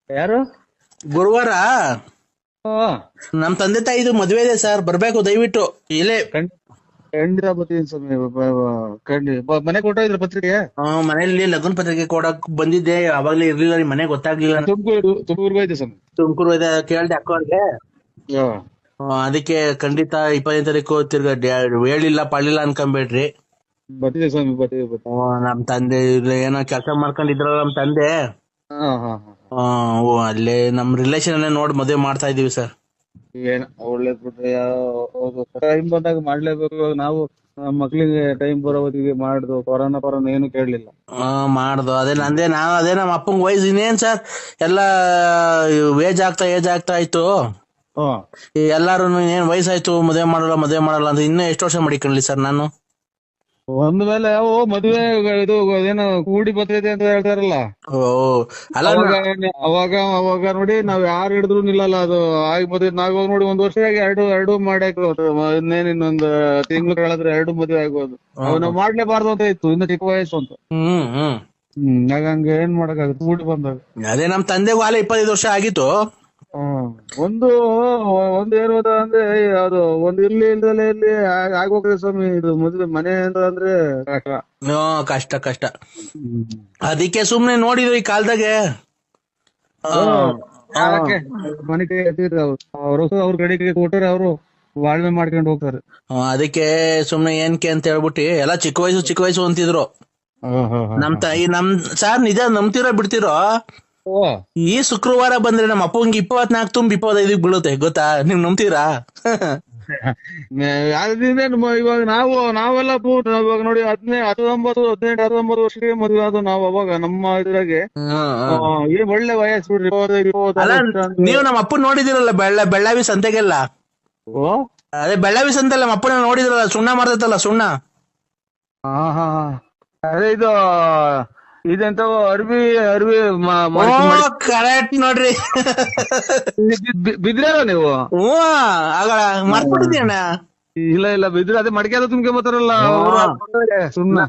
ಯಾರು? ಗುರುವಾರ ಹ್ಮ್. ನಮ್ ತಂದೆ ತಾಯಿದು ಮದ್ವೆ ಇದೆ ಸರ್, ಬರ್ಬೇಕು ದಯವಿಟ್ಟು. ಇಲ್ಲೇ ಖಂಡಿತ ಬರ್ತೀನಿ ಸ್ವಾಮಿ. ಮನೆ ಕೊಟ್ಟಿದ್ರ ಪತ್ರಿಕೆ? ಮನೇಲಿ ಲಗ್ನ ಪತ್ರಿಕೆ ಕೊಡಕ್ ಬಂದಿದ್ದೆ, ಅವಾಗ್ಲೇ ಇರ್ಲಿಲ್ಲ, ನಿಮ್ ಮನೆ ಗೊತ್ತಾಗ್ಲಿಲ್ಲ. ತುಮಕೂರ್ಗೂ ಐತೆ ಸ್ವಾಮಿ. ತುಮಕೂರು ಕೇಳ್ದೆ ಅಕ್ಕವ್ರಿಗೆ. ಅದಕ್ಕೆ ಖಂಡಿತ 25ನೇ ತಾರೀಕು ತಿರ್ಗಾ ಹೇಳಿಲ್ಲ ಪಾಳಿಲ್ಲ ಅನ್ಕೊಂಬೇಡ್ರಿ. ಬರ್ತಿದೆ ಸ್ವಾಮಿ, ಬರ್ತೀವಿ. ನಮ್ ತಂದೆ ಏನೋ ಕೆಲಸ ಮಾಡ್ಕೊಂಡಿದ್ರಲ್ಲ ನಮ್ ತಂದೆ. ಅಲ್ಲೇ ನಮ್ ರಿಲೇಷನ್ ಅಲ್ಲೇ ನೋಡ್ ಮದ್ವೆ ಮಾಡ್ತಾ ಇದೀವಿ ಸರ್. ಏನ ಒಳ್ಳೇದ್ ಬಿಟ್ರೆ, ಟೈಮ್ ಬಂದಾಗ ಮಾಡ್ಲೇಬೇಕು. ಇವಾಗ ನಾವು ನಮ್ಮ ಮಕ್ಳಿಗೆ ಟೈಮ್ ಬರೋ ಹೊತ್ತಿಗೆ ಮಾಡ್ದು. ಕೊರೋನಾ ಏನು ಕೇಳಲಿಲ್ಲ. ಮಾಡ್ದು ಅದೇ ನಮ್ಮ ಅಪ್ಪಂಗ್ ವಯಸ್ಸು ಇನ್ನೇನ್ ಸರ್, ಎಲ್ಲಾ ಏಜ್ ಆಗ್ತಾ ಆಯ್ತು. ಎಲ್ಲಾರು ಏನ್ ವಯಸ್ಸಾಯ್ತು, ಮದ್ವೆ ಮಾಡಲ್ಲ ಅಂತ ಇನ್ನೂ ಎಷ್ಟು ವರ್ಷ ಮಡಿಕೊಳ್ಳಿ ಸರ್ ನಾನು. ಒಂದ್ ಮೇಲೆ ಮದುವೆ ಇದು ಏನೋ ಕೂಡಿ ಬರ್ತೈತೆ ಅಂತ ಹೇಳ್ತಾರಲ್ಲ. ಅವಾಗ ನೋಡಿ ನಾವ್ ಯಾರು ಹಿಡಿದ್ರು ನಿಲ್ಲಲ್ಲ. ಅದು ಆಗಿ ಮದ್ವೆ ನಾವ್ ನೋಡಿ ಒಂದ್ ವರ್ಷ ಆಗಿ ಎರಡು ಮಾಡಾಕ ಇನ್ನೇನ್ ಇನ್ನೊಂದ್ ತಿಂಗಳು ಕಳೆದ್ರೆ 2 ಮದ್ವೆ ಆಗೋದು. ನಾವ್ ಮಾಡ್ಲೇಬಾರ್ದು ಅಂತ ಇತ್ತು, ಇನ್ನು ಚಿಕ್ಕ ವಯಸ್ಸು ಅಂತ. ಹಂಗ ಏನ್ ಮಾಡಕ್ಕಾಗುತ್ತೆ ಕೂಡಿ ಬಂದಾಗ. ಅದೇ ನಮ್ ತಂದೆಗೂ ಆಲೆ 25 ವರ್ಷ ಆಗಿತ್ತು. ಒಂದು ಏನ್ ಅಂದ್ರೆ ಅದು ಒಂದು ಇರ್ಲಿ ಇಲ್ದಲೇ ಇಲ್ಲಿ ಆಗೋಗ್ತದೆ ಸ್ವಾಮಿ. ಇದು ಮದ್ವೆ ಮನೆ ಅಂದ್ರೆ ಕಷ್ಟ. ಅದಕ್ಕೆ ಸುಮ್ನೆ ನೋಡಿದ್ವಿ ಈ ಕಾಲದಾಗೆ ಮನೆ ಕೈ ಎತ್ತಿರ್ರಿ ಅವ್ರ ಕಡೆಗೆ ಕೊಟ್ಟರೆ ಅವರು ಬಾಳ್ವೆ ಮಾಡ್ಕೊಂಡು ಹೋಗ್ತಾರೆ. ಅದಕ್ಕೆ ಸುಮ್ನೆ ಏನ್ಕೆ ಅಂತ ಹೇಳ್ಬಿಟ್ಟು ಎಲ್ಲ ಚಿಕ್ಕ ವಯಸ್ಸು ಅಂತಿದ್ರು. ನಮ್ ಸಾರ್ ನಿಜ ನಂಬ್ತಿರೋ ಬಿಡ್ತಿರೋ, ಈ ಶುಕ್ರವಾರ ಬಂದ್ರೆ ನಮ್ಮ ಅಪ್ಪಂಗೆ 24 ತುಂಬಿ 25 ಬೀಳುತ್ತೆ ಗೊತ್ತಾ? ನೀವ್ ನಂಬ್ತೀರಾ? ಇವಾಗ ನಾವೆಲ್ಲ ಇವಾಗ ನೋಡಿ 19 ವರ್ಷಕ್ಕೆ ಮದುವೆ ಆದ ನಾವು. ಅವಾಗ ನಮ್ಮ ಇದ್ರಾಗೆ ಏನ್ ಒಳ್ಳೆ ವಯಸ್ಸು ಬಿಡ್ರಿ. ನೀವು ನಮ್ಮ ಅಪ್ಪನ್ ನೋಡಿದಿರಲ್ಲ ಬೆಳ್ಳಾವಿ ಸಂತೆಗೆಲ್ಲ. ಅದೇ ಬೆಳ್ಳಾವಿ ಸಂತೆಲ್ಲ ನಮ್ಮ ಅಪ್ಪನ ನೋಡಿದ್ರಲ್ಲ, ಸುಣ್ಣ ಮಾಡ್ತೈತಲ್ಲ ಸುಣ್ಣ. ಅದೇ ಇದು ಇದೆಂತ ಅರ್ವಿ ಕರೆಕ್ಟ್ ನೋಡ್ರಿ. ಬಿದ್ರೇನ ನೀವು? ಮರ್ತ್ಬಿಟ್ಟಿದ್ಯಣ್ಣ. ಇಲ್ಲ ಬಿದ್ರೆ ಅದೇ ಮಡಿಕೆ ತುಂಬ್ಕೊಂಬತ್ತಾರಲ್ಲ ಸುಮ್ನ.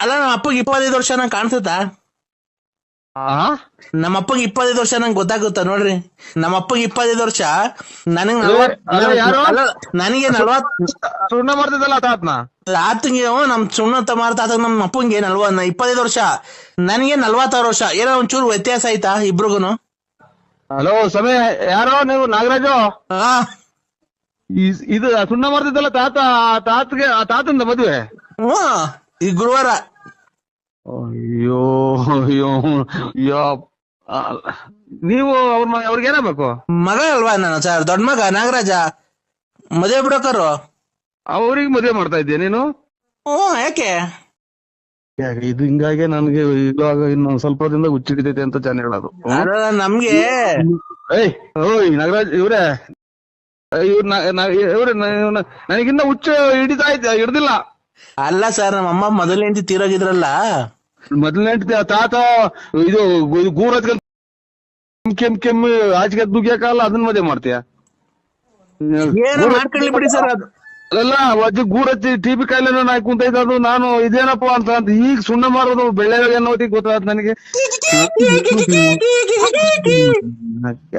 ಅಲ್ಲ ನಮ್ಮ ಅಪ್ಪಗೆ 25 ವರ್ಷ ನಂಗೆ ಕಾಣಿಸುತ್ತಾ? ನಮ್ಮ ಅಪ್ಪಗೆ 25 ವರ್ಷ ನಂಗೆ ಗೊತ್ತಾಗುತ್ತಾ ನೋಡ್ರಿ. ನಮ್ಮ ಅಪ್ಪಗೆ 25 ವರ್ಷ, ನನಗೆ 40. ಸುಣ್ಣ ಮಾಡ್ತಿದ್ದಲ್ಲ ತಾತನ ಆತಂಗೆ ನಮ್ ಸುಣ್ಣ ಮಾರ್ತಾತ. ನಮ್ಮ ಅಪ್ಪಂಗೆ 25 ವರ್ಷ, ನನಗೆ 46 ವರ್ಷ. ಏನೋ ಒಂಚೂರು ವ್ಯತ್ಯಾಸ ಆಯ್ತಾ ಇಬ್ರಿಗೂನು? ಹಲೋ ಸಮಯ, ಯಾರೋ ನೀವು? ನಾಗರಾಜು. ಇದು ಸುಣ್ಣ ಮಾಡ್ತಿದ್ದಲ್ಲ ತಾತಂದ ಮದುವೆ ಈ ಗುರುವಾರ. ಅಯ್ಯೋ ನೀವು ಅವ್ರಿಗೆ ಏನಾಗಬೇಕು? ಮಗ ಅಲ್ವಾ ನಾನು ಸರ್, ದೊಡ್ಡ ಮಗ ನಾಗರಾಜ. ಮದುವೆ ಬಿಡೋಕರು ಅವ್ರಿಗೆ ಮದುವೆ ಮಾಡ್ತಾ ಇದ್ದೀಯ ನೀನು? ಯಾಕೆ ಇದು ಹಿಂಗಾಗಿ ನನ್ಗೆ ಇವಾಗ ಇನ್ನೊಂದ್ ಸ್ವಲ್ಪ ದಿನದಾಗ ಹುಚ್ಚಿಡಿತೈತೆ ಅಂತ ಜನ ಹೇಳೋದು. ನಮ್ಗೆ ಓಯ್ ನಾಗರಾಜ್ ಇವ್ರೆ, ನನಗಿನ್ನ ಹುಚ್ಚು ಹಿಡ್ದಿಲ್ಲ. ಅಲ್ಲ ಸರ್, ನಮ್ಮ ಅಮ್ಮ ಮೊದಲನೇ ಹೆಂಡತಿ ತೀರೋಗಿದ್ರಲ್ಲ. ಮೊದಲನೇ ತಾತ ಇದು ಗೂರ್ ಕೆಮ್ಮು ಆಚೆಗೆ ದುಗ್ಯಾಕಲ್ಲ, ಅದನ್ನ ಮದುವೆ ಮಾಡ್ತೀಯ? ಮಾಡ್ಕೊಳ್ಳಿ ಬಿಡಿ ಸರ್. ಅದು ಅಲ್ಲ ಅಜ್ಜಿ ಗೂರ್ ಹಚ್ಚಿ ಟಿಬಿ ಕಾಯಿಲೆ ನಾಯಿ ಕುಂತೈತದು. ನಾನು ಇದೇನಪ್ಪ ಅಂತ ಈಗ ಸುಣ್ಣ ಮಾರೋದು ಬೆಳ್ಳೆವಾಗ ಅನ್ನೋತಿಗೆ ಗೊತ್ತಾದ ನನಗೆ.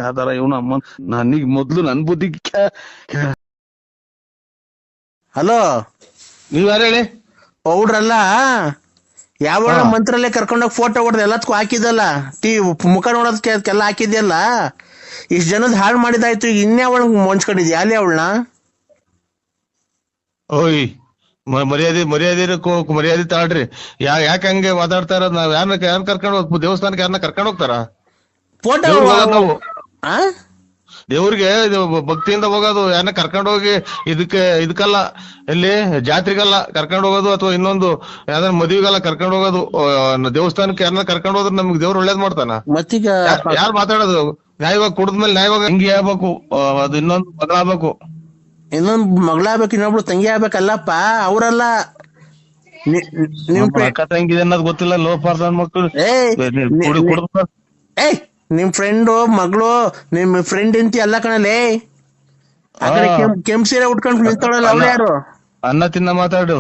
ಯಾವ್ದಾರ ಇವನು ಅಮ್ಮ ನನಗ್ ಮೊದ್ಲು ನನ್ ಬುದ್ಧಿ. ಹಲೋ, ನೀವ್ ಯಾರು ಹೇಳಿ? ಪೌಡ್ರಲ್ಲ ಯಾವ ಮಂತ್ರಲ್ಲೇ ಕರ್ಕೊಂಡೋಗಿ ಫೋಟೋ ಹೊಡೆದು ಎಲ್ಲದಕ್ಕೂ ಹಾಕಿದಲ್ಲ, ಮುಖ ನೋಡೋದಕ್ಕೆಲ್ಲ ಹಾಕಿದ್ಯಲ್ಲ. ಇಷ್ಟ್ ಜನದ ಹಾಳು ಮಾಡಿದಾಯ್ತು, ಈಗ ಇನ್ಯಾವಳ ಮೊಂಚ್ಕೊಂಡಿದ್ಯಾ ಅಲ್ಲಿ ಅವಳನ್ನ? ಓಯ್ ಮರ್ಯಾದೆ ತಾಳ್ರಿ. ಯಾಕೆ ಹಂಗೆ ಮಾತಾಡ್ತಾರ? ನಾವ್ ಯಾರನ್ನ ಕರ್ಕೊಂಡು ಹೋಗ್ ದೇವಸ್ಥಾನಕ್ಕೆ ಯಾರನ್ನ ಕರ್ಕೊಂಡು ಹೋಗ್ತಾರ? ಫೋಟೋ ನಾವು ದೇವ್ರಿಗೆ ಭಕ್ತಿಯಿಂದ ಹೋಗೋದು. ಯಾರನ್ನ ಕರ್ಕೊಂಡು ಹೋಗಿ ಇದಕ್ಕಲ್ಲ, ಎಲ್ಲಿ ಜಾತ್ರೆಗಲ್ಲ ಕರ್ಕೊಂಡು ಹೋಗೋದು, ಅಥವಾ ಇನ್ನೊಂದು ಯಾವ್ದಾರ ಮದುವೆಗಲ್ಲ ಕರ್ಕೊಂಡು ಹೋಗೋದು. ದೇವಸ್ಥಾನಕ್ಕೆ ಯಾರನ್ನ ಕರ್ಕೊಂಡು ಹೋದ್ರೆ ನಮ್ಗೆ ದೇವ್ರು ಒಳ್ಳೇದ್ ಮಾಡ್ತಾನ? ಮತ್ತೀಗ ಯಾರು ಮಾತಾಡೋದು? ನ್ಯಾಯವಾಗಿ ಕುಡಿದ್ಮೇಲೆ ನ್ಯಾಯವಾಗಿ ಹಿಂಗೆ ಆಗ್ಬೇಕು. ಅದು ಇನ್ನೊಂದು ಬದಲಾಗ್ಬೇಕು, ಇನ್ನೊಂದ್ ಮಗಳಾಗ್ಬೇಕು, ಇನ್ನೊಬ್ಳು ತಂಗಿ ಆಗ್ಬೇಕಲ್ಲಪ್ಪ. ಅವರಲ್ಲ ನಿಮ್ ಅಕ್ಕ ತಂಗಿ ಅನ್ನೋದು ಗೊತ್ತಿಲ್ಲ. ಲೋಪಾರ್ದ ಮಕ್ಕಳು ನಿಮ್ ಫ್ರೆಂಡು ಮಗಳು, ನಿಮ್ ಫ್ರೆಂಡ್ ಎಂತಿ ಅಲ್ಲ ಕಣಲೆ. ಆ ಕಡೆ ಕೆಂಪ್ ಸೀರೆ ಉಟ್ಕೊಂಡು ನಿಂತವಳಲ್ಲ ಅವಳು ಯಾರು? ಅನ್ನ ತಿನ್ನ ಮಾತಾಡು.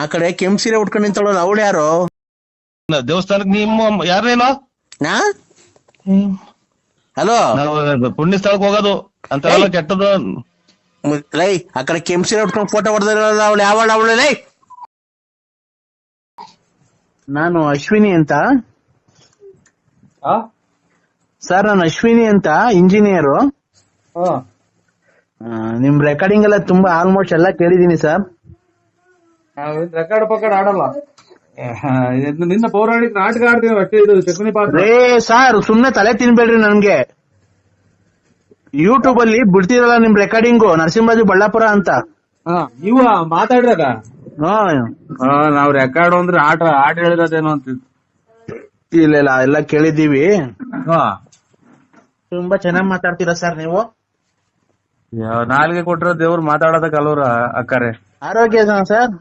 ಆ ಕಡೆ ಕೆಂಪ್ ಸೀರೆ ಉಟ್ಕೊಂಡು ನಿಂತವಳಲ್ಲ ಅವಳು ಯಾರು? ದೇವಸ್ಥಾನಕ್ಕೆ ನಿಮ್ಮ ಯಾರೇನೋ ಹಲೋ, ನಾವು ಪುಣ್ಯ ಸ್ಥಳಕ್ಕೆ ಹೋಗೋದು ಅಂತೆಲ್ಲ ಕೆಟ್ಟದ್ದು. ಲೈ ಆ ಕಡೆ ಕೆಂಪ್ಸಿ ಉಟ್ಕೊಂಡು ಫೋಟೋ ಹೊಡೆದಿರಲ್ಲ ಅವಳು ಅವಳು ಲೈ. ನಾನು ಅಶ್ವಿನಿ ಅಂತ ಸರ್, ನಾನು ಅಶ್ವಿನಿ ಅಂತ ಇಂಜಿನಿಯರು. ನಿಮ್ ರೆಕಾರ್ಡಿಂಗ್ ಎಲ್ಲ ತುಂಬಾ ಆಲ್ಮೋಸ್ಟ್ ಎಲ್ಲ ಕೇಳಿದೀನಿ ಸರ್. ರೆಕಾರ್ಡ್ ಪಕ್ಕಡ್ ಆಡಲ್ಲ, ನಿನ್ನ ಪೌರಾಣಿಕ ನಾಟಕ ಆಡ್ತೀವಿ ಅಷ್ಟೇ. ಇದು ಚಕ್ಕನಿ ಪಾತ್ರ ರೇ ಸರ್, ಸುಮ್ನೆ ತಲೆ ತಿನ್ಬೇಡ್ರಿ ನನ್ಗೆ. ಯೂಟ್ಯೂಬ್ ಅಲ್ಲಿ ಬಿಡ್ತಿರಲ್ಲ ನಿಮ್ ರೆಕಾರ್ಡಿಂಗು, ನರಸಿಂಹರಾಜು ಬಳ್ಳಾಪುರ ಅಂತ. ನೀವು ಮಾತಾಡಿದಾಗ ನಾವ್ ರೆಕಾರ್ಡ್ ಅಂದ್ರೆ ಆಟ ಹೇಳಿರೋದೇನೋ ಅಂತಿದ್. ಇಲ್ಲ ಎಲ್ಲ ಕೇಳಿದೀವಿ. ತುಂಬಾ ಚೆನ್ನಾಗ್ ಮಾತಾಡ್ತೀರಾ ಸರ್ ನೀವು. ನಾಲ್ಗೆ ಕೊಟ್ರ ದೇವ್ರು ಮಾತಾಡೋದ ಕಲವ್ರ ಅಕ್ಕಾರೆ. ಆರೋಗ್ಯ ಸರ್?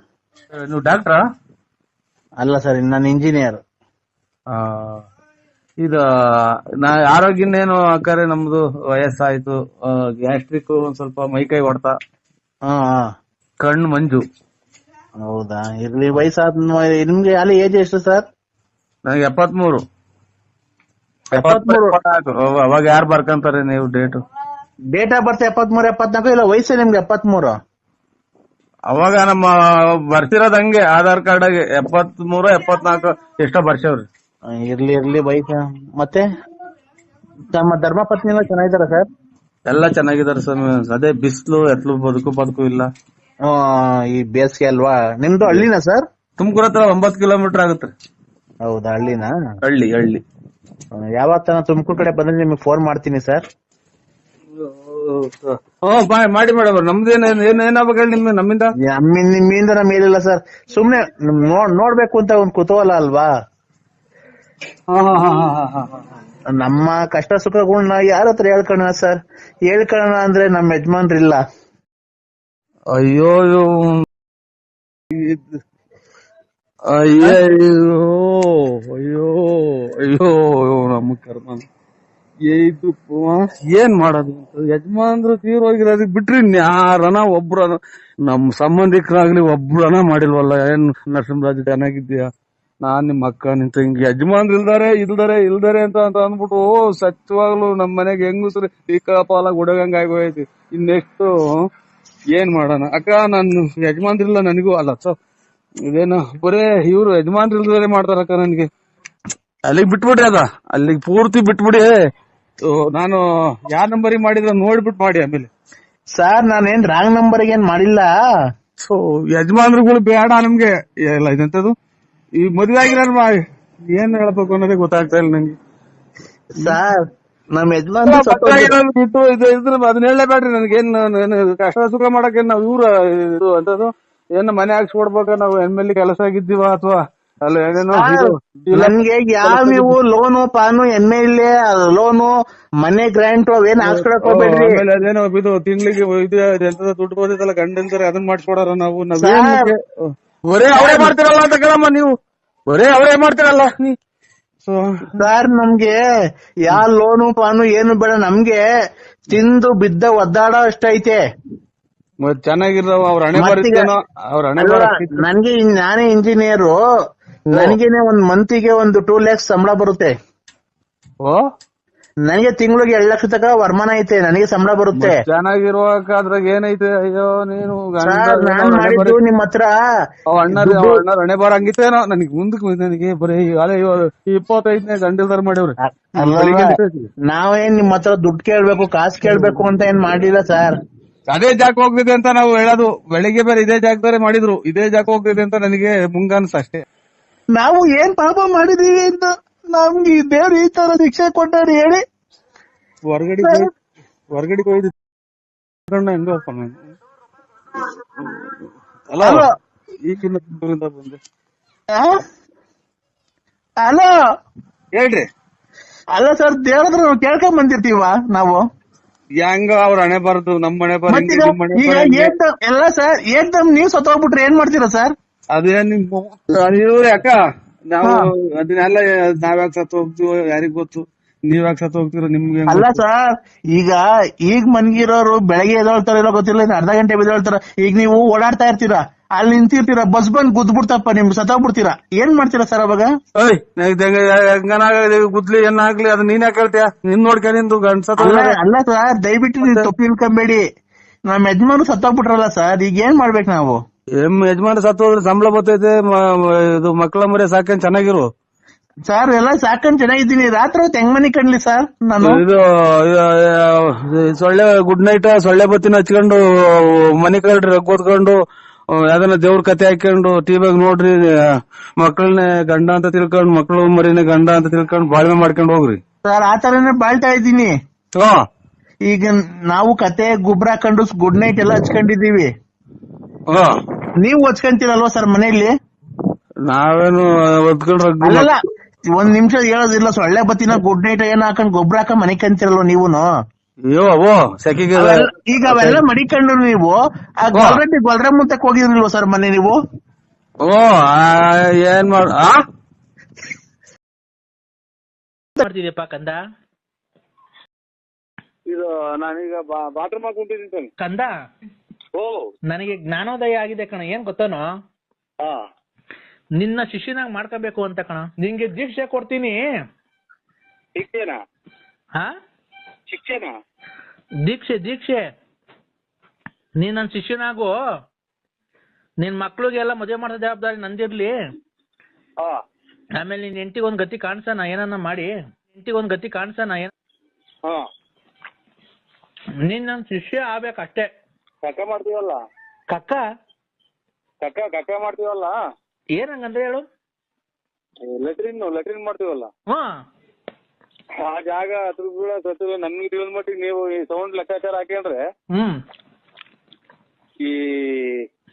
ನೀವು ಡಾಕ್ಟ್ರಾ? ಅಲ್ಲ ಸರ್, ನಾನು ಇಂಜಿನಿಯರ್. ಇದು ಆರೋಗ್ಯನೇನು ಅಕ್ಕಾರೆ, ನಮ್ದು ವಯಸ್ಸಾಯ್ತು, ಗ್ಯಾಸ್ಟ್ರಿಕ್ ಒಂದ್ ಸ್ವಲ್ಪ ಮೈಕೈ ಹೊಡ್ತಾ, ಕಣ್ಣು ಮಂಜು. ಹೌದಾ, ಇರ್ಲಿ. ವಯಸ್ಸಾದ ನಿಮ್ಗೆ ಅಲ್ಲಿ ಏಜ್ ಎಷ್ಟು ಸರ್? ನನಗೆ 73. ಅವಾಗ ಯಾರು ಬರ್ಕಂತಾರೆ ನೀವು ಡೇಟ್ ಆಫ್ ಬರ್ತ್ 73, 74? ಇಲ್ಲ ವಯಸ್ಸು ನಿಮ್ಗೆ 73? ಅವಾಗ ನಮ್ಮ ಬರ್ತಿರೋದ್ ಹಂಗೆ ಆಧಾರ್ ಕಾರ್ಡ್ ಆಗಿ 73, 74 ಎಷ್ಟೋ ಬರ್ಸವ್ರಿ. ಇರ್ಲಿ ವಯಸ್ಸು. ಮತ್ತೆ ನಮ್ಮ ಧರ್ಮಪತ್ನಿ ಎಲ್ಲ ಚೆನ್ನಾಗಿದಾರ ಸರ್? ಎಲ್ಲ ಚೆನ್ನಾಗಿದಾರೆ ಸರ್. ಅದೇ ಬಿಸ್ಲು ಎತ್ಲು ಬದುಕು ಇಲ್ಲ. ಈ ಬೇಸಿಗೆ ಅಲ್ವಾ. ನಿಮ್ದು ಹಳ್ಳಿನಾ ಸರ್? ತುಮಕೂರು ಹತ್ರ 9 ಕಿಲೋಮೀಟರ್ ಆಗುತ್ತೆ. ಹೌದಾ, ಹಳ್ಳಿನಾ? ಹಳ್ಳಿ. ಯಾವತ್ತ ತುಮಕೂರು ಕಡೆ ಬಂದ್ರೆ ನಿಮ್ಗೆ ಫೋನ್ ಮಾಡ್ತೀನಿ ಸರ್. ಮಾಡಿ ನಮ್ದೇನಾಗ ನಮ್ಮಿಂದ ನಿಮ್ಮಿಂದ ನಮ್ಮ ಏನಿಲ್ಲ ಸರ್. ಸುಮ್ನೆ ನೋಡ್ಬೇಕು ಅಂತ ಒಂದ್ ಕುತೂಹಲ ಅಲ್ವಾ. ನಮ್ಮ ಕಷ್ಟ ಸುಖಗಳನ್ನ ಯಾರ ಹತ್ರ ಹೇಳ್ಕೊಳ್ಳೋಣ ಸರ್? ಹೇಳ್ಕೊಳ್ಳೋಣ ಅಂದ್ರೆ ನಮ್ಮ ಯಜಮಾನ್ರಿಲ್ಲ. ಅಯ್ಯೋ ನಮ್ಮ ಕರ್ಮ. ಏನ್ ಮಾಡೋದು? ಯಜಮಾನ್ರು ತೀರೋಗಿರೋದಕ್ ಬಿಟ್ರಿ ಯಾರನ ಒಬ್ರನ ನಮ್ ಸಂಬಂಧಿಕರಾಗ್ಲಿ ಒಬ್ರನ ಮಾಡಿಲ್ವಲ್ಲ. ಏನ್ ನರಸಿಂಹರಾಜ್ ಚೆನ್ನಾಗಿದ್ಯಾ, ನಾನ್ ನಿಮ್ ಅಕ್ಕ ನಿಂತ ಹಿಂಗೆ ಯಜಮಾನ್ರು ಇಲ್ದಾರೆ ಅಂತ ಅಂದ್ಬಿಟ್ಟು ಸತ್ಯವಾಗ್ಲು ನಮ್ ಮನೆಗೆ ಹೆಂಗಸ್ರು ಟೀಕಾಪಾಲಾಗಿ ಉಡಗಂಗ ಆಗೋಯ್ತಿ. ಇನ್ನೆಷ್ಟು ಏನ್ ಮಾಡೋಣ ಅಕ್ಕ? ನಾನು ಯಜಮಾನ್ರಿಲ್ಲ ನನಗೂ ಅಲ್ಲ. ಸೊ ಇದೇನು ಬರೇ ಇವ್ರು ಯಜಮಾನ್ರು ಇಲ್ದಾರೆ ಮಾಡ್ತಾರಕ್ಕ ನನ್ಗೆ. ಅಲ್ಲಿಗೆ ಬಿಟ್ಬಿಡ್ರಿ, ಅಲ್ಲಿಗೆ ಪೂರ್ತಿ ಬಿಟ್ಬಿಡಿ. ನಾನು ಯಾವ ನಂಬರಿಗೆ ಮಾಡಿದ್ರೆ ನೋಡ್ಬಿಟ್ಟು ಮಾಡಿ ಆಮೇಲೆ. ಸರ್, ನಾನೇನ್ ರಾಂಗ್ ನಂಬರ್ಗೆ ಏನ್ ಮಾಡಿಲ್ಲ. ಸೊ ಯಜಮಾನ್ರುಗಳು ಬೇಡ ನಮ್ಗೆ. ಇಲ್ಲ ಇದಂತದ್ದು ಈ ಮದ್ವೆ ಆಗಿರೋ ಏನ್ ಹೇಳ್ಬೇಕು ಅನ್ನೋದೇ ಗೊತ್ತಾಗ್ತಾ ಇಲ್ಲ ನಂಗೆ. ಸರ್, ನಮ್ ಯಜಮಾನ್ ಬಿಟ್ಟು ಅದನ್ನ ಹೇಳಲೇಬೇಡ್ರಿ ನನಗೇನು ಕಷ್ಟ ಸುಖ ಮಾಡಕ್ ನಾವ್ ಇವ್ರು ಅಂತದ್ದು ಏನ್ ಮನೆ ಹಾಕ್ಸ್ಕೊಡ್ಬೇಕ, ನಾವು ಎಮ್ಮೆಲ್ಲಿ ಕೆಲಸ ಆಗಿದ್ದೀವ ಅಥವಾ ಅಲ್ಲ ಏನೇನೋ. ನನ್ಗೆ ಯಾವ ನೀವು ಲೋನು ಪಾನು MLA ಲೋನು ಮನೆ ಗ್ರಾಂಟ್ ಅವೇನ್ ಹಾಕ್ಸ್ಕೊಳಕ್ ಹೋಗ್ಬೇಡ್ರಿ. ಅದೇನೋ ಇದು ತಿಂಗಳಿಗೆ ಎಂತದ ದುಡ್ಡು ಬೋದಿತ್ತಲ್ಲ ಗಂಡಂತಾರೆ ಅದನ್ನ ಮಾಡ್ಸ್ಕೊಡಾರ ನಾವು. ಬರೇ ಅವರೇ ಮಾಡ್ತಿರಲ್ಲ ಅಂತ ಕೇಳಮ್ಮ ನೀವು. ಬರೇ ಅವರೇ ಮಾಡ್ತಿರಲ್ಲ. ಸರ್, ನಮ್ಗೆ ಯಾವ ಲೋನು ಪಾನು ಏನು ಬೇಡ. ನಮ್ಗೆ ತಿಂದು ಬಿದ್ದ ಒದ್ದಾಡೋ ಅಷ್ಟೈತೆ. ಚೆನ್ನಾಗಿರೋ ಅವ್ರ ಹಣೆ ಬರುತ್ತೇನೋ. ನನ್ಗೆ ನಾನೇ ಇಂಜಿನಿಯರು. ನನಗೇನೆ ಒಂದ್ ಮಂತಿಗೆ ಒಂದು 2 lakhs ಸಂಬಳ ಬರುತ್ತೆ. ನನಗೆ ತಿಂಗಳಿಗೆ 2 ಲಕ್ಷ ತನಕ ವರಮಾನ ಐತೆ. ನನಗೆ ಸಂಬಳ ಬರುತ್ತೆ. ಚೆನ್ನಾಗಿರುವಾಗ ಅದ್ರಾಗ ಏನೈತೆ? ಅಯ್ಯೋ ನೀನು ನಾನ್ ಮಾಡಿದ್ದು ನಿಮ್ ಹತ್ರ ಹಣೆ ಬಾರ ಹಂಗಿತ್ತೇನೋ. ನನಗೆ ಮುಂದಕ್ಕೆ ನನಗೆ ಬರೀ 25ನೇ ಗಂಡಲ್ದಾರ ಮಾಡವ್ರಿ. ನಾವೇನ್ ನಿಮ್ ಹತ್ರ ದುಡ್ಡು ಕೇಳ್ಬೇಕು ಕಾಸು ಕೇಳ್ಬೇಕು ಅಂತ ಏನ್ ಮಾಡಿಲ್ಲ ಸರ್. ಅದೇ ಜಾಗ ಹೋಗ್ತಿದೆ ಅಂತ ನಾವು ಹೇಳೋದು. ಬೆಳಿಗ್ಗೆ ಬೇರೆ ಇದೇ ಜಾಗದಾರೆ ಮಾಡಿದ್ರು. ಇದೇ ಜಾಗ ಹೋಗ್ತಿದೆ ಅಂತ ನನಗೆ ಮುಂಗಾನ್ಸ ಅಷ್ಟೇ. ನಾವು ಏನ್ ಪಾಪ ಮಾಡಿದೀವಿ ಅಂತ ನಮ್ಗೆ ದೇವ್ರು ಈ ತರ ಶಿಕ್ಷೆ ಕೊಟ್ಟಾರೆ ಹೇಳಿ. ಹೊರಗಡೆ ಹೋಯ್ತು ಹೆಂಗಪ್ಪ ನಾನು. ಅಲ್ಲ ಈಗಿನ ಬಂದೆ. ಹಲೋ ಹೇಳ್ರಿ. ಅಲ್ಲ ಸರ್, ದೇವ್ರ ನಾವು ಕೇಳ್ಕೊಂಡ್ ಬಂದಿರ್ತೀವ ನಾವು. ಹೆಂಗ ಅವ್ರ ಹಣೆ ಬಾರದು ನಮ್ಮ ಮನೆ ಬಾರ ಎಲ್ಲ ಸರ್. ಏನ್ ನೀವ್ ಸತ್ತೋಗ್ಬಿಟ್ರೆ ಏನ್ ಮಾಡ್ತೀರಾ ಸರ್? ಅದೇನ್ ಇವ್ರಿ ಅಕ್ಕ, ನಾವು ಅದನ್ನೆಲ್ಲ ನಾವ್ಯಾಕ ಸತ್ತು ಹೋಗ್ತೀವೋ ಯಾರಿಗ್ ಗೊತ್ತು. ನೀವ್ ಯಾಕೆ ಸತ್ತು ಹೋಗ್ತೀರಾ? ನಿಮ್ಗೆ ಅಲ್ಲ ಸರ್, ಈಗ ಮನ್ಗಿರೋರು ಬೆಳಗ್ಗೆ ಎದ್ದೇಳ್ತಾರೋ ಗೊತ್ತಿಲ್ಲ, ಅರ್ಧ ಗಂಟೆ ಬಿದ್ದೋಳ್ತಾರ. ಈಗ ನೀವು ಓಡಾಡ್ತಾ ಇರ್ತೀರಾ, ಅಲ್ಲಿ ನಿಂತಿರ್ತೀರಾ, ಬಸ್ ಬಂದ್ ಗುದ್ಬಿಡ್ತಪ್ಪ, ನಿಮ್ಗೆ ಸತ್ತೋಗ್ಬಿಡ್ತೀರಾ, ಏನ್ ಮಾಡ್ತೀರಾ ಸರ್ ಅವಾಗ? ಗುದ್ಲಿ ಏನಾಗ್ಲಿ ಅದು ನೀನ್ ಯಾಕೆ ಹೇಳ್ತೀಯ? ನಿನ್ ನೋಡ್ಕ ನಿಂದು ಅಲ್ಲ ಸರ್, ದಯವಿಟ್ಟು ನೀವು ತಪ್ಪು ತಿಳ್ಕೊಂಬೇಡಿ. ನಮ್ ಯಜಮಾನು ಸತ್ತೋಗ್ಬಿಟ್ರಲ್ಲ ಸರ್, ಈಗ ಏನ್ ಮಾಡ್ಬೇಕು ನಾವು? ಯಜಮಾನ ಸತ್ತು ಹೋದ್ರೆ ಸಂಬಳ ಬರ್ತೈತೆ, ಇದು ಮಕ್ಕಳ ಮರಿ ಸಾಕೇನ್ ಚೆನ್ನಾಗಿರು ಸರ್. ಎಲ್ಲ ಸಾಕೊಂಡ್ ಚೆನ್ನಾಗಿದ್ದೀನಿ, ರಾತ್ರಿ ಹೊತ್ತು ಹೆಂಗ್ ಮನೆ ಕಣ್ಲಿ ಸರ್ ನಾನು? ಇದು ಸೊಳ್ಳೆ ಗುಡ್ ನೈಟ್ ಸೊಳ್ಳೆ ಬತ್ತಿನ ಹಚ್ಕೊಂಡು ಮನೆ ಕಳ್ರಿ ರಗ್ ಓದ್ಕೊಂಡು ಯಾವ್ದನ್ನ ದೇವ್ರ ಕತೆ ಹಾಕೊಂಡು ಟಿವಿಯಾಗ ನೋಡ್ರಿ, ಮಕ್ಕಳನ್ನ ಗಂಡ ಅಂತ ತಿಳ್ಕೊಂಡ್, ಮಕ್ಕಳು ಮರಿನ ಗಂಡ ಅಂತ ತಿಳ್ಕೊಂಡ್ ಬಾಳ್ವೆ ಮಾಡ್ಕೊಂಡ್ ಹೋಗ್ರಿ ಸರ್. ಆ ತರನೇ ಬಾಳ್ತಾ ಇದ್ದೀನಿ. ಈಗ ನಾವು ಕತೆ ಗೊಬ್ಬರ ಹಾಕೊಂಡು ಗುಡ್ ನೈಟ್ ಎಲ್ಲ ಹಚ್ಕೊಂಡಿದೀವಿ. ನೀವು ಹಚ್ಕೊಂತೀರಲ್ವಾ ಸರ್ ಮನೆಯಲ್ಲಿ? ನಾವೇನು ಅಲ್ಲ, ಒಂದ್ ನಿಮಿಷ ಹೇಳೋದಿಲ್ಲ, ಸೊಳ್ಳೆ ಬತ್ತಿನ ಗುಡ್ ನೈಟ್ ಏನ್ ಹಾಕೊಂಡ್ ಗೊಬ್ಬರ ಹಾಕೊಂಡ್ ಮನೆ ಕಂತಿರಲ್ವ ನೀವುನು? ಈಗ ಅವೆಲ್ಲ ಮಡಿಕೊಂಡು ನೀವು ಗೊಲ್ರ ಮುಂತಕ್ ಹೋಗಿದ್ರಿಲ್ವ ಸರ್ ಮನೆ ನೀವು? ಏನ್ ಮಾಡ್ತಿದ್ಯಪ್ಪ ಕಂದ? ಇದು ನಾನೀಗ ಬಾತ್ರೂಮ್ ಹಾಕೊಂಡಿದ್ದೀನಿ ಕಂದ. ನನಗೆ ಜ್ಞಾನೋದಯ ಆಗಿದೆ ಕಣ. ಏನ್ ಗೊತ್ತನೋ, ನಿನ್ನ ಶಿಷ್ಯನಾಗ್ ಮಾಡ್ಕೋಬೇಕು ಅಂತ ಕಣ. ನಿಂಗೆ ದೀಕ್ಷೆ ಕೊಡ್ತೀನಿ. ದೀಕ್ಷೆ ನೀನ್ ನನ್ ಶಿಷ್ಯನಾಗು. ನಿನ್ ಮಕ್ಳಿಗೆಲ್ಲ ಮದುವೆ ಮಾಡೋ ಜವಾಬ್ದಾರಿ ನಂದಿರ್ಲಿ. ಆಮೇಲೆ ನಿನ್ ಹೆಂಡತಿಗೊಂದ್ ಗತಿ ಕಾಣ್ಸಣ, ಏನನ್ನ ಮಾಡಿ ಹೆಂಡತಿಗೊಂದ್ ಗತಿ ಕಾಣ್ಸಣ. ನೀನ್ ನನ್ ಶಿಷ್ಯ ಆಗ್ಬೇಕಷ್ಟೇ. ಕಕ್ಕ ಮಾಡ್ತೀವಲ್ಲ, ಕಕ್ಕ ಮಾಡ್ತೀವಲ್ಲ, ಏನಂಗಂದ್ರೆ ಹೇಳು. ಲೆಟ್ರಿನ್ ಮಾಡ್ತೀವಲ್ಲ, ಆ ಜಾಗ ಅದ್ರ ನಮ್ಗೆ ತಿಳಿದ ಮಟ್ಟಿಗೆ ನೀವು ಈ ಸೌಂಡ್ ಲೆಕ್ಕಾಚಾರ ಹಾಕೊಂಡ್ರೆ ಈ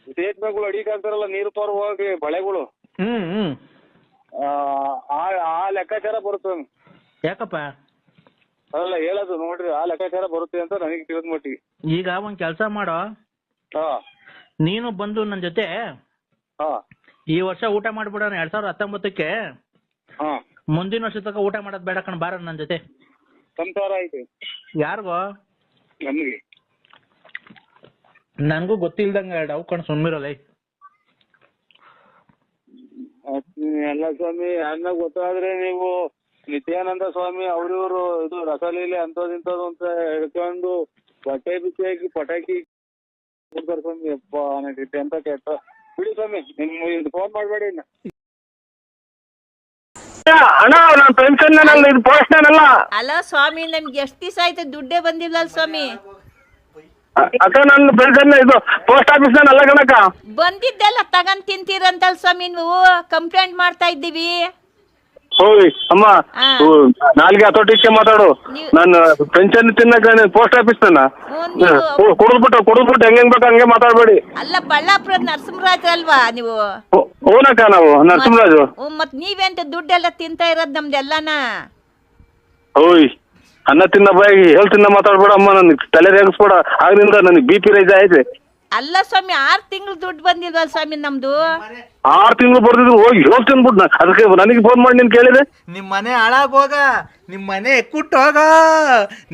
ಸ್ಟೇಟ್ ಬ್ಯಾಂಕ್ಗಳು ಅಡಿಗೆ ಹಾಕ್ತಾರಲ್ಲ, ನೀರು ಪಾರು ಹೋಗಿ ಬಳೆಗಳು, ಆ ಲೆಕ್ಕಾಚಾರ ಬರುತ್ತೆ. ಯಾಕಪ್ಪ? ಅಲ್ಲ ಹೇಳೋದು ನೋಡ್ರಿ, ಆ ಲೆಕ್ಕಾಚಾರ ಬರುತ್ತೆ ಅಂತ ನನಗೆ ತಿಳಿದ ಮಟ್ಟಿಗೆ. ಈಗ ಒಂದ್ ಕೆಲ್ಸ ಮಾಡೋ, ನೀನು ಬಂದು ನನ್ ಜೊತೆ ಈ ವರ್ಷ ಊಟ ಮಾಡ್ಬಿಡೋಣ 2019ಕ್ಕೆ. ಮುಂದಿನ ವರ್ಷ ತನಕ ಊಟ ಮಾಡೋದ್ ಬೇಡ ಕಣ್, ಬಾರ ನನ್ ಜೊತೆ. ಸಂಸಾರ ಐತೆ ಯಾರಿಗೋ? ನಮ್ಗೆ. ನನ್ಗೂ ಗೊತ್ತಿಲ್ದಂಗ ಅವು ಕಣ್, ಸುಮ್ಮಿರಲ್ಲ. ಎಲ್ಲ ಸ್ವಾಮಿ, ಅನ್ನ ಗೊತ್ತಾದ್ರೆ ನೀವು ನಿತ್ಯಾನಂದ ಸ್ವಾಮಿ ಅವ್ರಿವ್ರು ಇದು ರಸಲೀಲೆ ಅಂತದಿಂತದ್ದು ಅಂತ ಹೇಳ್ಕೊಂಡು ಬಟ್ಟೆ ಬಿಚ್ಚಿ ಹಾಕಿ ಪಟಾಕಿ ಕೊಡ್ತಾರೆ ಸ್ವಾಮಿ. ಅಪ್ಪ ನನಗೆ ಅಂತ ಕೆಟ್ಟ ಬಿಡಿ ಸ್ವಾಮಿ, ನಿಮ್ಗೆ ಫೋನ್ ಮಾಡಬೇಡಿ. ಅಣ್ಣ ನಾನು ಪೆನ್ಷನ್ ಇದು ಪೋಸ್ಟನ್ ಅಲ್ಲ. ಅಲ್ಲ ಸ್ವಾಮಿ, ನಮ್ಗೆ ಎಷ್ಟು ದಿವಸ ಆಯ್ತು ದುಡ್ಡೇ ಬಂದಿಲ್ಲ ಸ್ವಾಮಿ. ಅಕ್ಕ ನನ್ನ ಪೆನ್ಷನ್ ಇದು ಪೋಸ್ಟ್ ಆಫೀಸ್ ಅಲ್ಲ ಕಣಕ್ಕ. ಬಂದಿದ್ದೆಲ್ಲ ತಗೊಂಡ್ ತಿಂತೀರಂತಲ್ ಸ್ವಾಮಿ, ನೀವು ಕಂಪ್ಲೇಂಟ್ ಮಾಡ್ತಾ ಇದ್ದೀವಿ. ಹೋಯ್ ಅಮ್ಮ, ನಾಲ್ಗೆ ಹತೋಟಿಕ್ಕೆ ಮಾತಾಡು. ನಾನು ಪೆನ್ಷನ್ ತಿನ್ನಕ ಪೋಸ್ಟ್ ಆಫೀಸ್ ಕುಡಿದ್ಬಿಟ್ಟು ಹೆಂಗ್ ಬೇಕು ಹಂಗೆ ಮಾತಾಡ್ಬೇಡಿ. ಅಲ್ಲ, ಬಳ್ಳಾಪುರ ನರಸಿಂಹರಾಜ್ ಅಲ್ವಾ ನೀವು? ಹೂನಕ್ಕ, ನಾವು ನರಸಿಂಹರಾಜು. ಮತ್ ನೀವೆಂತ ದುಡ್ಡೆಲ್ಲ ತಿಂತಾ ಇರೋದ್ ನಮ್ದೆಲ್ಲನ? ಹೋಯ್ ಅನ್ನ ತಿನ್ನ ಬಾಯಿ ಹೇಳ್ ತಿನ್ನ ಮಾತಾಡ್ಬೇಡ ಅಮ್ಮ, ನನ್ಗೆ ತಲೆ ರೇಗಿಸ್ಬೇಡ. ಆಗ್ಲಿಂದ ನನಗೆ BP ರೈಸ್ ಆಯ್ತು. ಅಲ್ಲ ಸ್ವಾಮಿ, 6 ತಿಂಗಳು ದುಡ್ಡು ಬಂದಿಲ್ವಾ ಸ್ವಾಮಿ ನಮ್ದು? 6 ತಿಂಗಳು ಬರ್ದಿದ್ರು, ಹೋಗಿ ಹೇಳ್ ತಿನ್ಬಿಡ್. ಅದಕ್ಕೆ ನನಗೆ ಫೋನ್ ಮಾಡಿ ನೀನ್ ಕೇಳಿದೆ. ನಿಮ್ ಮನೆ ಹಾಳಾಗೋಗ, ನಿಮ್ ಮನೆ ಎಕ್ಕುಟ್ಟೋಗ,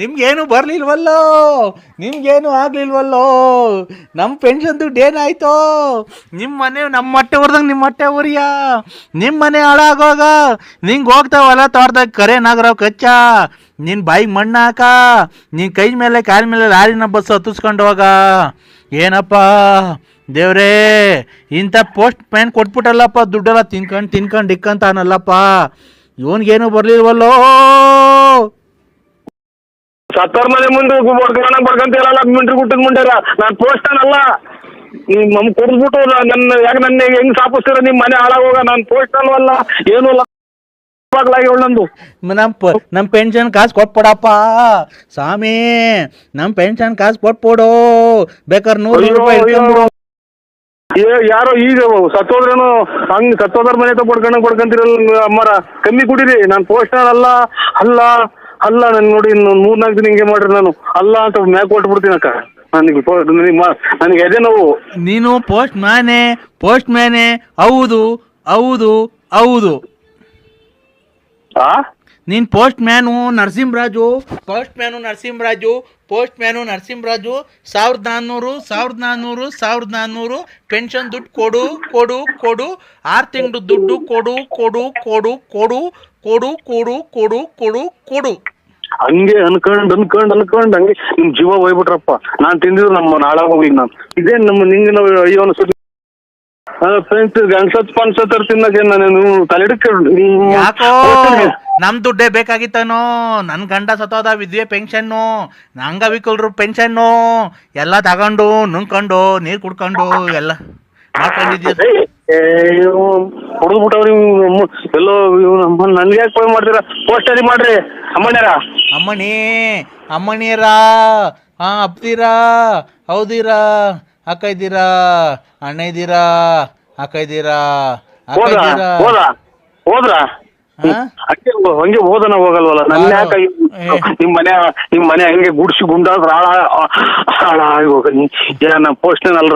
ನಿಮ್ಗೇನು ಬರ್ಲಿಲ್ವಲ್ಲೋ, ನಿಮ್ಗೇನು ಆಗ್ಲಿಲ್ವಲ್ಲೋ, ನಮ್ ಪೆನ್ಷನ್ ದುಡ್ಡು ಏನಾಯ್ತೋ, ನಿಮ್ ಮನೆ ನಮ್ಮ ಮೊಟ್ಟೆ ಹೊರದಂಗ ನಿಮ್ ಮೊಟ್ಟೆ ಉರಿಯ, ನಿಮ್ ಮನೆ ಹಾಳಾಗೋಗ. ನಿಂಗೆ ಹೋಗ್ತಾವಲ್ಲ ತೋಟದಾಗ ಕರೆ ನಾಗರಾವ್ ಕಚ್ಚ, ನಿನ್ ಬಾಯಿಗೆ ಮಣ್ಣು ಹಾಕ, ನಿನ್ ಕೈ ಮೇಲೆ ಕಾಲ ಮೇಲೆ ಲಾರಿನ ಬಸ್ ಹತ್ತಿಸ್ಕೊಂಡು ಹೋಗ. ಏನಪ್ಪ ದೇವ್ರೇ, ಇಂಥ ಪೋಸ್ಟ್ ಮ್ಯಾನ್ ಕೊಟ್ಬಿಟ್ಟಲ್ಲಪ್ಪ, ದುಡ್ಡೆಲ್ಲ ತಿನ್ಕೊಂಡು ಇಕ್ಕಂತಾನಲ್ಲಪ್ಪ, ಇವನ್ಗೇನು ಬರ್ಲಿಲ್ವಲ್ಲೋ. ಸತ್ತರ್ ಮನೆ ಮುಂದೆ ಬಡ್ಕಂತೀರಲ್ಲ, ಮಿಂಟ್ರಿ ಗುಟ್ಟದ ಮುಂಡೆಲ್ಲ. ನಾನು ಪೋಸ್ಟನ್ ಅಲ್ಲ. ನಮ್ ಕುಡಿದ್ಬಿಟ್ಟು ನನ್ನ ಹೆಂಗ್ ಸಾಪಿಸ್ತೀರ? ನಿಮ್ ಮನೆ ಹಾಳಾಗೋಗ. ನಾನು ಪೋಸ್ಟ್ ಅಲ್ವಲ್ಲ, ಏನು ಇಲ್ಲ. ನಂದು ನಮ್ ಪೆನ್ಷನ್ ಕಾಸು ಕೊಟ್ಬಿಡಪ್ಪ ಸ್ವಾಮಿ, ನಮ್ ಪೆನ್ಷನ್ ಕಾಸು ಕೊಟ್ಬಿಡು. ಬೇಕಾದ್ರೆ 100 ರೂಪಾಯಿ ಯಾರೋ ಈಗ ಸತ್ತೋದ್ರೇನು ಹಂಗ್ ಸತ್ತೋದ್ರ ಮನೆ ಬಡ್ಕಂತಿರಲ್ಲ ಅಮ್ಮರ. ಕಮ್ಮಿ ಕುಡೀರಿ. ನಾನು ಪೋಸ್ಟರ್ ಅಲ್ಲ ನನ್ ನೋಡಿ, ಇನ್ನು 3-4 ದಿನ ಹಿಂಗೆ ಮಾಡ್ರಿ. ನಾನು ಅಲ್ಲ ಅಂತ ಮ್ಯಾಕ್ ಕೊಟ್ಬಿಡ್ತೀನಿ ಅಕ್ಕ. ನನಗೆ ಎದೆ ನೋವು. ನೀನು ಪೋಸ್ಟ್ ಮ್ಯಾನೆ. ಹೌದು. ನೀನ್ ಪೋಸ್ಟ್ ಮ್ಯಾನು ನರಸಿಂಹರಾಜು 1400 ಪೆನ್ಷನ್ ದುಡ್ಡು ಕೊಡು 6 ತಿಂಗಳು ದುಡ್ಡು ಕೊಡು. ಹಂಗೆ ಅನ್ಕೊಂಡ್ ಹಂಗೆ ನಿಮ್ ಜೀವ ಹೋಗ್ಬಿಟ್ರಪ್ಪ. ನಾನ್ ತಿಂದಿದ್ರು ನಮ್ಮ ನಾಳೆ ಹೋಗಿ ನಾನು ಇದೇ ನಮ್ಮ ನಿಂಗೆ ನಾವು ಅಯ್ಯೋ ಅನ್ಸುತ್ತೆ. ಫ್ರೆಂಡ್ಸ್ ಗಂಡ್ಸತ್ ತಿನ್ನಕ್ಕೆ ನಾನು ಯಾಕೋ ನಮ್ ದುಡ್ಡೇ ಬೇಕಾಗಿತ್ತನೋ. ನನ್ ಗಂಡ ಸತ್ತೋದ ವಿದ್ಯೆ ಪೆನ್ಷನ್ನು, ಅಂಗವಿಕಲರು ಪೆನ್ಷನ್ನು ಎಲ್ಲ ತಗೊಂಡು ನುಂಗ್ಕೊಂಡು ನೀರ್ ಕುಡ್ಕೊಂಡು ಎಲ್ಲ ಮಾಡ್ಕೊಂಡಿದ್ದೀರ. ಹೊಡೆದ್ಬಿಟ್ಟವ್ರಿ ಎಲ್ಲೋ ನನ್ಗೆ ಯಾಕೆ ಫೋನ್ ಮಾಡ್ತೀರಾ? ಪೋಸ್ಟಲ್ಲಿ ಮಾಡ್ರಿ ಅಮ್ಮಣಿಯರ ಅಪ್ತೀರಾ, ಹೌದಿರಾ, ಅಕ್ಕ ಇದ್ದೀರಾ, ಅಣ್ಣ ಇದ್ದೀರಾ, ಅಕ್ಕ ಇದ್ದೀರಾ, ಹೋದ್ರ ಹಂಗೆ ಹೋದನ ಹೋಗಲ್ವಲ್ಲ. ನನ್ನ ಯಾಕೆ ನಿಮ್ ಮನೆ ಹಂಗೆ ಗುಡ್ಸಿ ಗುಂಡಾದ್ರ ಹಾಳಾಗೋಗ. ಏನ ಪೋಸ್ಟ್ನಲ್ಲ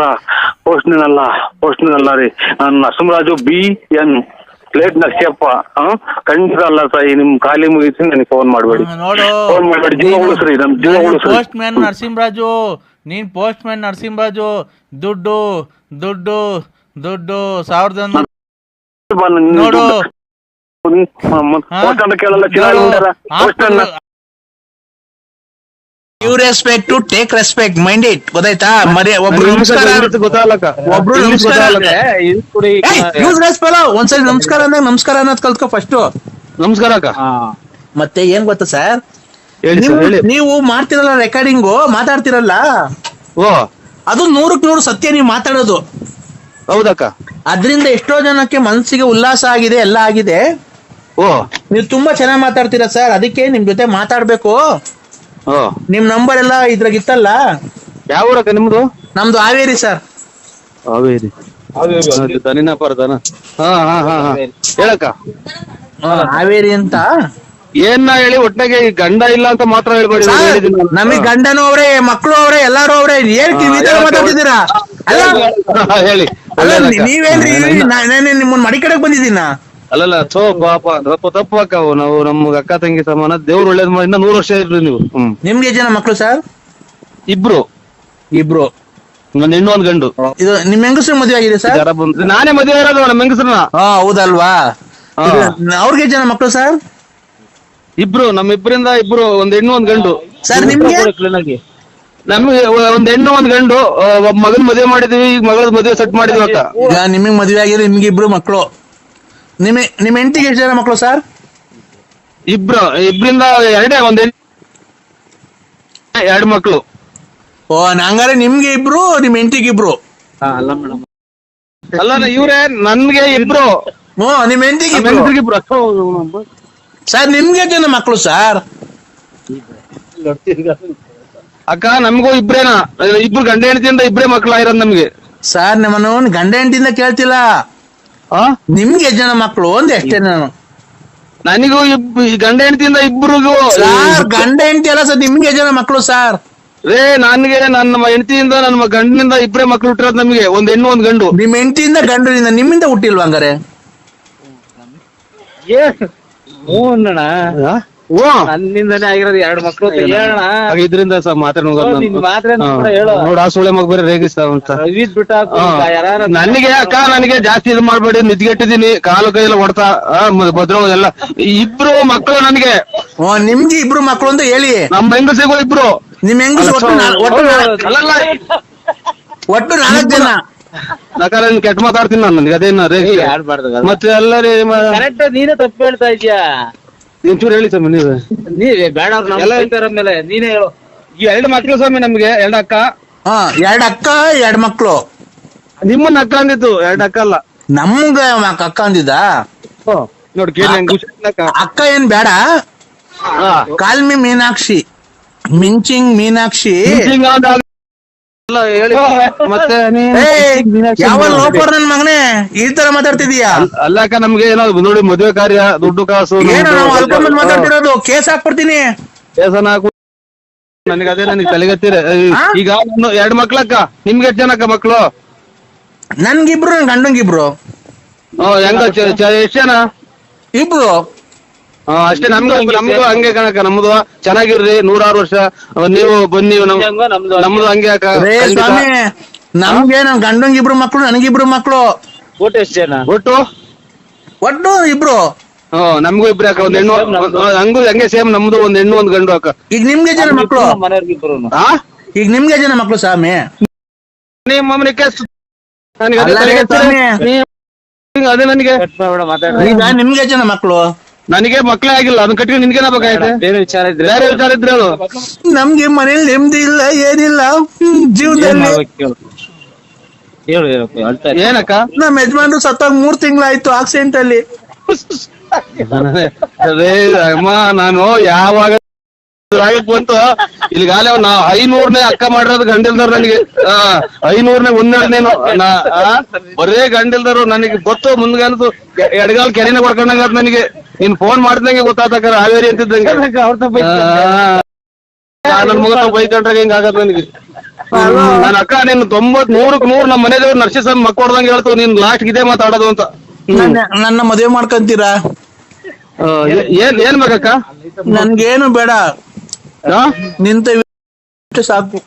ರೀ. ನಾನು ನರಸಿಂಹರಾಜು BN ಪ್ಲೇಟ್ ನರಸಿಯಪ್ಪ. ಖಂಡಿತ ಅಲ್ಲ ತಾಯಿ, ನಿಮ್ ಖಾಲಿ ಮುಗಿಸಿ ನನಗೆ ಫೋನ್ ಮಾಡ್ಬೇಡಿ. ಫೋನ್ ಮಾಡ್ಬೇಡಿ, ಜೀವ ಉಳಿಸ್ರಿ, ನಮ್ ಜೀವ ಉಳಿಸ್ರಿ. ಪೋಸ್ಟ್ ಮ್ಯಾನ್ ನರಸಿಂಹರಾಜು, ನೀನ್ ಪೋಸ್ಟ್ ಮ್ಯಾನ್ ನರಸಿಂಹರಾಜು. ದುಡ್ಡು 1100 ನೋಡು. You respect to take respect, mind it. ಗೊತ್ತಾಯ್ತಾ? ಒಬ್ರು ನಮಸ್ಕಾರ ಒಂದ್ಸರಿ ನಮಸ್ಕಾರ ಅನ್ನೋದು ಕಲ್ತ್ಕೊ ಫಸ್ಟ್. ನಮಸ್ಕಾರ ಅಕ್ಕ. ಮತ್ತೆ ಏನ್ ಗೊತ್ತಾ ಸರ್, ಹೇಳಿ. ನೀವು ಮಾಡ್ತಿರಲ್ಲ ರೆಕಾರ್ಡಿಂಗು, ಮಾತಾಡ್ತಿರಲ್ಲ, ಅದು 100% ಸತ್ಯ. ನೀವು ಮಾತಾಡೋದು ಹೌದಕ್ಕ. ಅದ್ರಿಂದ ಎಷ್ಟೋ ಜನಕ್ಕೆ ಮನಸ್ಸಿಗೆ ಉಲ್ಲಾಸ ಆಗಿದೆ, ಎಲ್ಲ ಆಗಿದೆ. ನೀವು ತುಂಬಾ ಚೆನ್ನಾಗಿ ಮಾತಾಡ್ತೀರಾ ಸರ್, ಅದಕ್ಕೆ ನಿಮ್ ಜೊತೆ ಮಾತಾಡ್ಬೇಕು. ನಿಮ್ ನಂಬರ್ ಎಲ್ಲ ಇದ್ರಾಗ ಇತ್ತಲ್ಲ. ಯಾವ ಊರಕ್ಕ ನಿಮ್ದು? ನಮ್ದು ಹಾವೇರಿ ಸರ್. ಹಾವೇರಿ ದನಿನಾಪರದನ. ಹೇಳಕ್ಕ. ಹಾವೇರಿ ಅಂತ ಏನ ಹೇಳಿ, ಒಟ್ಟಾಗೆ ಗಂಡ ಇಲ್ಲ ಅಂತ ಮಾತ್ರ ಹೇಳ್ಬೇಡಿ. ನಮಗ್ ಗಂಡನೂ ಅವ್ರೆ, ಮಕ್ಳು ಅವ್ರೆ, ಎಲ್ಲಾರು ಅವ್ರೆ. ಏನ್ ಮಾತಾಡ್ತಿದ್ದೀರಾ? ಹೇಳಿ. ನೀವೇನ್ರಿ, ನಿಮ್ಮನ್ನ ಮಡಿ ಕಡೆಗ್ ಬಂದಿದ್ದೀನ? ಅಲ್ಲಲ್ಲ, ಪಾಪ ತಪ್ಪು ಅಕ್ಕ. ನಾವು ನಮ್ಗೆ ಅಕ್ಕ ತಂಗಿ ಸಮಾನ. ದೇವ್ರು ಒಳ್ಳೇದ್ ಮಾಡಿ 100 ವರ್ಷ ಇರ್ರಿ ನೀವು. ನಿಮ್ಗೆ ಜನ ಮಕ್ಳು ಸರ್? ಇಬ್ರು. ಒಂದ್ ಹೆಣ್ಣು ಒಂದ್ ಗಂಡು. ಇದು ನಿಮ್ ಹೆಂಗಸ್ರ ಮದುವೆ ಆಗಿದೆ ಸರ್? ನಾನೇ ಮದುವೆ ಇರೋದು ನಮ್ಮ ಹೆಂಗಸ್ರನ್ನ. ಹೌದಲ್ವಾ? ಅವ್ರಿಗೆ ಜನ ಮಕ್ಳು ಸರ್? ಇಬ್ರು. ನಮ್ಮಿಬ್ರಿಂದ ಇಬ್ರು, ಒಂದ್ ಹೆಣ್ಣು ಒಂದ್ ಗಂಡು ಸರ್. ನಿಮ್ಗೆ? ನಮ್ಗೆ ಒಂದ್ ಹೆಣ್ಣು ಒಂದ್ ಗಂಡು. ಒಬ್ಬ ಮಗನ್ ಮದುವೆ ಮಾಡಿದೀವಿ, ಈಗ ಮಗಳ ಮದುವೆ ಸೆಟ್ ಮಾಡಿದ್ವಿ ಅಕ್ಕ. ಈಗ ನಿಮಗ್ ಮದುವೆ ಆಗಿದ್ರೆ ನಿಮ್ಗೆ ಇಬ್ರು ಮಕ್ಳು. ನಿಮ್ ಹೆಂಡತಿಗೆ ಎಷ್ಟು ಜನ ಮಕ್ಳು ಸರ್? ಇಬ್ರಿಂದ ಎರಡೇ. ಒಂದ್ ಹೆಣ್ಣು 2 ಮಕ್ಳು. ಹಂಗಾರೆ ನಿಮ್ಗೆ ಇಬ್ರು, ನಿಮ್ ಹೆಂಡತಿಗೆ ಇಬ್ರು? ಅಲ್ಲ ಇವ್ರೆ, ನನ್ಗೆ ಇಬ್ರು. ನಿಮ್ ಹೆಂಡತಿಗೆ ಇಬ್ರು ಸರ್. ನಿಮ್ಗೆ ಜನ ಮಕ್ಳು ಸರ್? ಅಕ್ಕ ನಮಗೂ ಇಬ್ರೇನಾ? ಇಬ್ರು ಗಂಡ ಹೆಂಡತಿಯಿಂದ ಇಬ್ರೇ ಮಕ್ಳಾಗಿರೋದು ನಮ್ಗೆ. ಸರ್ ನಮ್ಮನ್ನು ಗಂಡ ಹೆಂಡತಿಯಿಂದ ಕೇಳ್ತಿಲ್ಲ, ನಿಮ್ಗೆ ಜನ ಮಕ್ಳು ಒಂದ್ ಎಷ್ಟೇ. ನನಗೂ ಗಂಡ ಹೆಂಡತಿಯಿಂದ ಇಬ್ರಿಗೂ. ಗಂಡ ಹೆಂಡತಿ ಅಲ್ಲ ಸರ್, ನಿಮ್ಗೆ ಜನ ಮಕ್ಳು ಸರ್? ನನ್ಗೆ ನನ್ನ ಹೆಂಡತಿಯಿಂದ ನನ್ನ ಗಂಡನಿಂದ ಇಬ್ರೇ ಮಕ್ಳು ಹುಟ್ಟಿರೋದು ನಮ್ಗೆ. ಒಂದ್ ಹೆಣ್ಣು ಒಂದ್ ಗಂಡು. ನಿಮ್ ಹೆಂಡತಿಯಿಂದ ಗಂಡನಿಂದ, ನಿಮ್ಮಿಂದ ಹುಟ್ಟಿಲ್ವಾ ಹಂಗಾರೆ? ನನ್ನಿಂದನೇ ಆಗಿರೋದು 2 ಮಕ್ಳು. ಇದರಿಂದ ನೋಡ, ಆ ಸುಳೆ ಮಗ ಬೇರೆ ರೇಗಿಸ್ತಾವ ಅಂತ. ನನಗೆ ಅಕ್ಕ, ನನಗೆ ಜಾಸ್ತಿ ಇದು ಮಾಡ್ಬೇಡಿ, ನಿದ್ಗೆಟ್ಟಿದೀನಿ, ಕಾಲು ಕೈಯೆಲ್ಲ ಹೊಡ್ತಾ ಭದ್ರ ಎಲ್ಲ. ಇಬ್ರು ಮಕ್ಕಳು ನನಗೆ. ನಿಮ್ಗೆ ಇಬ್ರು ಮಕ್ಳು ಅಂತ ಹೇಳಿ. ನಮ್ ಹೆಂಗಸಿಗೂ ಇಬ್ರು. ನಿಮ್ ಹೆಂಗಸ ಒಟ್ಟು 4 ಜನ. ಕೆಟ್ಟ ಮಾತಾಡ್ತೀನಿ ನಾನು, ನನಗೆ ಅದೇನ ರೇಗಿ ಮತ್ತೆ ಎಲ್ಲರೂ. ನೀನೇ ತಪ್ಪು ಹೇಳ್ತಾ ಇದೀಯಾ. ಒಂಚೂರು ಹೇಳಿ ಸ್ವಾಮಿ ನೀವೇ ಬೇಡ ಮೇಲೆ ನೀನೇ ಹೇಳು. 2 ಮಕ್ಳು ಸ್ವಾಮಿ ನಮ್ಗೆ, 2 ಅಕ್ಕ. 2 ಅಕ್ಕ 2 ಮಕ್ಳು. ನಿಮ್ಮನ್ನ ಅಕ್ಕ ಅಂದಿತ್ತು, 2 ಅಕ್ಕ ಅಲ್ಲ. ನಮ್ಗ ಅಕ್ಕ ಅಂದಿದ್ದ ನೋಡಿ ಕೇಳಿ. ಅಕ್ಕ ಏನ್ ಬೇಡ. ಕಾಲ್ಮಿ ಮೀನಾಕ್ಷಿ, ಮಿಂಚಿಂಗ್ ಮೀನಾಕ್ಷಿ. ಮತ್ತೆ ಯಾವ ಲೋಪರ್ ನನ್ ಮಗನೇ ಈ ತರ ಮಾತಾಡ್ತಿದೀಯಾ? ಅಲ್ಲಕ್ಕ, ನಮ್ಗೆ ಏನೋ ನೋಡಿ, ಮದುವೆ ಕಾರ್ಯ, ದುಡ್ಡು ಕಾಸು ಮಾತಾಡ್ತಿರೋದು. ಕೇಸ್ ಹಾಕ್ಬಿಡ್ತೀನಿ. ಕೇಸನ ಹಾಕು. ನನಗೆ ಅದೇ, ನನಗೆ ತಲೆಗತ್ತೀರ. ಈಗ 2 ಮಕ್ಳಕ್ಕ. ನಿಮ್ಗೆ ಎಷ್ಟು ಜನಕ್ಕ ಮಕ್ಳು? ನನ್ಗಿಬ್ರು, ನನ್ ಗಂಡಂಗಿಬ್ರು. ಹೆಂಗ ಎಷ್ಟು ಜನ? ಇಬ್ರು. ಅಷ್ಟೇ. ನಮ್ಗೂ ಹಂಗೆ ಕಣಕ್ಕ, ನಮ್ದು ಚೆನ್ನಾಗಿರ್ರಿ 106 ವರ್ಷ. ನೀವು ಬನ್ನಿ, ನಮ್ದು ಹಂಗೆ ಅಕ್ಕ. ರೇ ಸ್ವಾಮಿ, ನಮ್ಗೆ ನಮ್ ಗಂಡಂಗ್ 2 ಮಕ್ಳು, ನನಗಿಬ್ರು ಮಕ್ಳು. ಒಟ್ಟು ಎಷ್ಟು ಜನ? ಒಟ್ಟು 2. ನಮ್ಗೂ 2 ಅಕ್ಕ, 1 ಹೆಣ್ಣು. ಹಂಗೂ ಹಂಗೆ ಸೇಮ್, ನಮ್ದು 1 ಹೆಣ್ಣು 1 ಗಂಡು ಅಕ್ಕ. ಈಗ ನಿಮ್ಗೆ ಜನ ಮಕ್ಳು? ಮನೆಯವ್ರಿಗಿಬ್ರು. ಈಗ ನಿಮ್ಗೆ ಜನ ಮಕ್ಳು ಸ್ವಾಮಿ? ಅದೇ ನನಗೆ ಈಗ ನಿಮ್ಗೆ ಜನ ಮಕ್ಳು? ನನಗೆ ಮಕ್ಳೇ ಆಗಿಲ್ಲ, ಅದನ್ನ ಕಟ್ಕೊಂಡು ನಿನ್ಗೇನ ಬೇಕಾಯ್ತು? ಬೇರೆ ವಿಚಾರ ಇದ್ರೆ ಹೇಳು. ನಮ್ಗೆ ಮನೇಲಿ ನೆಮ್ಮದಿ ಇಲ್ಲ, ಏನಿಲ್ಲ ಜೀವನದಲ್ಲಿ. ಹೇಳು ಏನಕ್ಕ? ನಮ್ ಯಜಮಾನ್ರು ಸತ್ತಾಗ 3 ತಿಂಗಳಾಯ್ತು ಆಕ್ಸಿಡೆಂಟ್ ಅಲ್ಲಿ. ಅದೇ ಅಮ್ಮ, ನಾನು ಯಾವಾಗ ಬಂತು ಇಲ್ಲಿಗಾಲ ನಾವು 500ನೇ ಅಕ್ಕ ಮಾಡಿರೋದು ಗಂಡಿಲ್ದಾರ ನನಗೆ. 500ನೇ 1ನೇನು ಬರೇ ಗಂಡಿಲ್ದಾರು ನನಗೆ ಗೊತ್ತು. ಮುಂದ್ಗಾಲದು ಎಡಗಾಲ್ ಕೆರೆನ ಕೊಡ್ಕೊಂಡಂಗ ನನಗೆ. ನೀನ್ ಫೋನ್ ಮಾಡ್ದಂಗೆ ಗೊತ್ತಾತಕ್ಕ, ಹಾವೇರಿ ಅಂತಿದ್ದಂಗೆ. ನನ್ ಮಗ ಬೈಕೊಂಡ್ರೆ ಹಿಂಗ ಆಗತ್ ನನಗೆ. ನನ್ನ ಅಕ್ಕ ನೀನು 90-100 ನಮ್ಮ ಮನೆ ದೇವ್ರು ನರ್ಸಿಸನ್ ಮಕ್ಕೊಡ್ದಂಗೆ ಹೇಳ್ತು, ನೀನ್ ಲಾಸ್ಟ್ ಇದೇ ಮಾತಾಡೋದು ಅಂತ. ನನ್ನ ಮದುವೆ ಮಾಡ್ಕೊಂತೀರಾ? ಏನ್ ಬೇಕಕ್ಕ? ನನ್ಗೇನು ಬೇಡ, ನಿಂತ ಸಾಕು.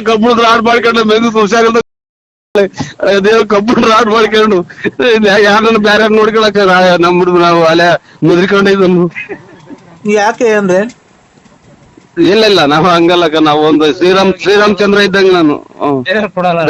ಕಬ್ಬುಣದ ರಾಡ್ ಮಾಡ್ಕೊಂಡು ಮೆದು ಹುಷಾರಿಲ್ಲ, ದೇವ್ ಕಬ್ಬುಣ ರಾಡ್ ಮಾಡ್ಕೊಂಡು ಯಾರನ್ನ ಬ್ಯಾರ ನೋಡ್ಕೊಳಕ ನಮ್ದು ನಾವು ಅಲೆ ಮುದ್ರಿಕೊಂಡಿದ್ದು. ಯಾಕೆ ಅಂದ್ರೆ ಇಲ್ಲ ನಾವು ಹಂಗಲ್ಲಕ್ಕ, ನಾವು ಒಂದು ಶ್ರೀರಾಮಚಂದ್ರ ಇದ್ದಂಗ ನಾನು. ಬೇರೆ ಕೊಡಲ್ಲ.